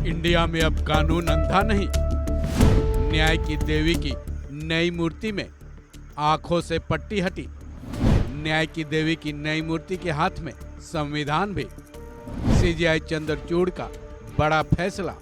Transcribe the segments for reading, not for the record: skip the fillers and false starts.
India में अब कानून अंधा नहीं। न्याय की देवी की नई मूर्ति में आंखों से पट्टी हटी। न्याय की देवी की नई मूर्ति के हाथ में संविधान भी। सीजेआई चंद्रचूड़ का बड़ा फैसला।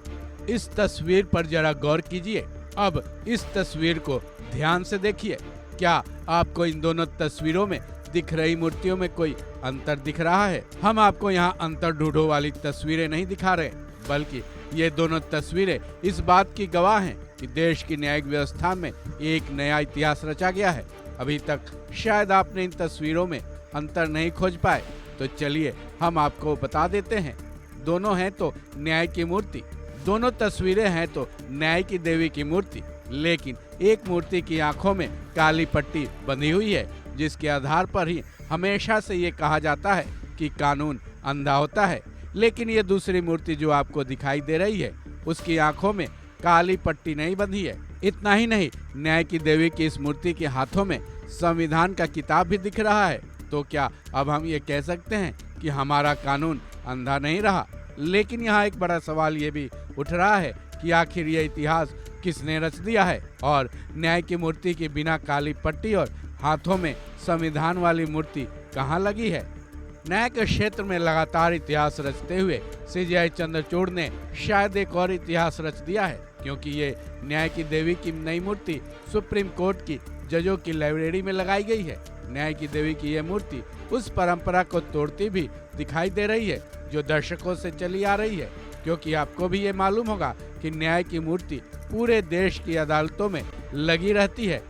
इस तस्वीर पर जरा गौर कीजिए। अब इस तस्वीर को ध्यान से देखिए। क्या आपको इन दोनों तस्वीरों में दिख रही मूर्तियों में कोई अंतर दिख रहा है? हम आपको यहाँ अंतर ढूंढो वाली तस्वीरें नहीं दिखा रहे, बल्कि ये दोनों तस्वीरें इस बात की गवाह हैं कि देश की न्यायिक व्यवस्था में एक नया इतिहास रचा गया है। अभी तक शायद आपने इन तस्वीरों में अंतर नहीं खोज पाए, तो चलिए हम आपको बता देते हैं। दोनों हैं तो न्याय की मूर्ति, दोनों तस्वीरें हैं तो न्याय की देवी की मूर्ति, लेकिन एक मूर्ति की आंखों में काली पट्टी बंधी हुई है, जिसके आधार पर ही हमेशा से ये कहा जाता है कि कानून अंधा होता है। लेकिन ये दूसरी मूर्ति जो आपको दिखाई दे रही है, उसकी आंखों में काली पट्टी नहीं बंधी है। इतना ही नहीं, न्याय की देवी की इस मूर्ति के हाथों में संविधान का किताब भी दिख रहा है। तो क्या अब हम ये कह सकते हैं कि हमारा कानून अंधा नहीं रहा? लेकिन यहाँ एक बड़ा सवाल ये भी उठ रहा है कि आखिर ये इतिहास किसने रच दिया है, और न्याय की मूर्ति की बिना काली पट्टी और हाथों में संविधान वाली मूर्ति कहाँ लगी है? न्याय के क्षेत्र में लगातार इतिहास रचते हुए सीजेआई चंद्रचूड़ ने शायद एक और इतिहास रच दिया है, क्योंकि ये न्याय की देवी की नई मूर्ति सुप्रीम कोर्ट की जजों की लाइब्रेरी में लगाई गई है। न्याय की देवी की ये मूर्ति उस परंपरा को तोड़ती भी दिखाई दे रही है जो दशकों से चली आ रही है, क्योंकि आपको भी ये मालूम होगा कि न्याय की मूर्ति पूरे देश की अदालतों में लगी रहती है,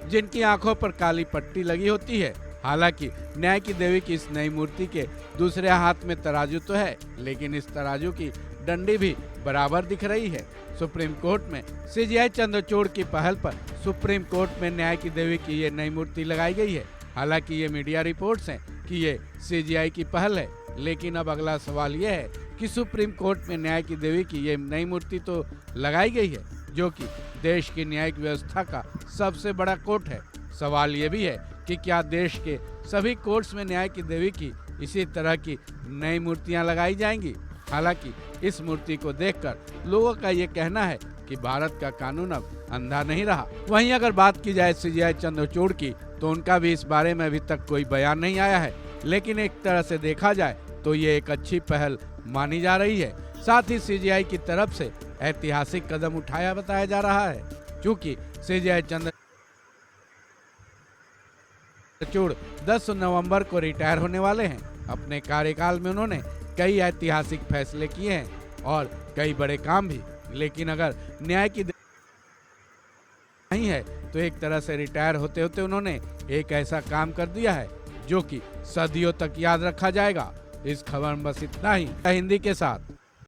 जिनकी आंखों पर काली पट्टी लगी होती है। हालांकि न्याय की देवी की इस नई मूर्ति के दूसरे हाथ में तराजू तो है, लेकिन इस तराजू की डंडी भी बराबर दिख रही है। सुप्रीम कोर्ट में सीजेआई चंद्रचूड़ की पहल पर सुप्रीम कोर्ट में न्याय की देवी की ये नई मूर्ति लगाई गई है। हालांकि ये मीडिया रिपोर्ट्स हैं कि ये सीजेआई की पहल है, लेकिन अब अगला सवाल ये है कि सुप्रीम कोर्ट में न्याय की देवी की ये नई मूर्ति तो लगाई गई है, जो कि देश की न्यायिक व्यवस्था का सबसे बड़ा कोर्ट है। सवाल ये भी है कि क्या देश के सभी कोर्ट्स में न्याय की देवी की इसी तरह की नई मूर्तियां लगाई जाएंगी? हालांकि इस मूर्ति को देखकर लोगों का ये कहना है कि भारत का कानून अब अंधा नहीं रहा। वहीं अगर बात की जाए सीजेआई चंद्रचूड़ की, तो उनका भी इस बारे में अभी तक कोई बयान नहीं आया है, लेकिन एक तरह से देखा जाए तो ये एक अच्छी पहल मानी जा रही है। साथ ही सीजेआई की तरफ से ऐतिहासिक कदम उठाया बताया जा रहा है, क्योंकि सीजेआई चंद्रचूड़ 10 नवंबर को रिटायर होने वाले हैं। अपने कार्यकाल में उन्होंने कई ऐतिहासिक फैसले किए हैं और कई बड़े काम भी, लेकिन अगर न्याय की नहीं है तो एक तरह से रिटायर होते होते उन्होंने एक ऐसा काम कर दिया है जो कि सदियों तक याद रखा जाएगा। इस खबर में बस इतना ही। हिंदी के साथ